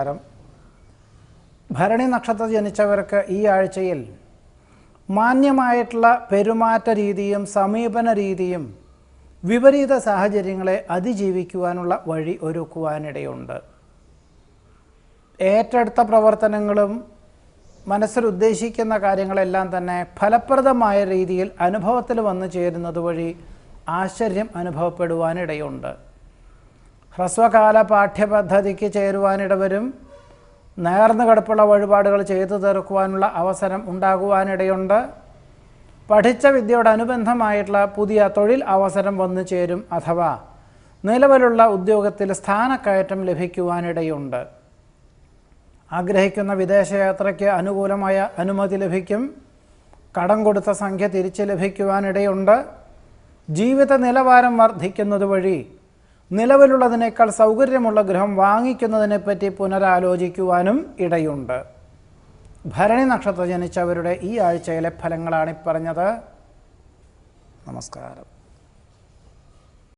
നമസ്കാരം. ഭരണി നക്ഷത്ര ജനിച്ചവർക്ക് ഈ ആഴ്ചയിൽ മാന്യമായിട്ടുള്ള പെരുമാറ്റ രീതിയും സമീപന രീതിയും വിപരീത സാഹചര്യങ്ങളെ അതിജീവിക്കുവാനുള്ള വഴി ഒരുക്കുവാനിടയുണ്ട്. ഏറ്റെടുത്ത പ്രവർത്തനങ്ങളും മനസ്സിൽ ഉദ്ദേശിക്കുന്ന കാര്യങ്ങളെല്ലാം തന്നെ ഫലപ്രദമായ രീതിയിൽ അനുഭവത്തിൽ വന്നു ചേരുന്നത് വഴി ആശ്ചര്യം അനുഭവപ്പെടുവാനിടയുണ്ട്. ഹ്രസ്വകാല പാഠ്യപദ്ധതിക്ക് ചേരുവാനിടവരും നേർന്നു കിടപ്പുള്ള വഴിപാടുകൾ ചെയ്തു തീർക്കുവാനുള്ള അവസരം ഉണ്ടാകുവാനിടയുണ്ട്. പഠിച്ച വിദ്യയോടനുബന്ധമായിട്ടുള്ള പുതിയ തൊഴിൽ അവസരം വന്നു ചേരും അഥവാ നിലവിലുള്ള ഉദ്യോഗത്തിൽ സ്ഥാനക്കയറ്റം ലഭിക്കുവാനിടയുണ്ട്. ആഗ്രഹിക്കുന്ന വിദേശയാത്രയ്ക്ക് അനുകൂലമായ അനുമതി ലഭിക്കും. കടം കൊടുത്ത സംഖ്യ തിരിച്ച് ലഭിക്കുവാനിടയുണ്ട്. ജീവിത നിലവാരം വർദ്ധിക്കുന്നത് വഴി നിലവിലുള്ളതിനേക്കാൾ സൗകര്യമുള്ള ഗൃഹം വാങ്ങിക്കുന്നതിനെപ്പറ്റി പുനരാലോചിക്കുവാനും ഇടയുണ്ട്. ഭരണി നക്ഷത്ര ജനിച്ചവരുടെ ഈ ആഴ്ചയിലെ ഫലങ്ങളാണ് പറഞ്ഞത്. നമസ്കാരം.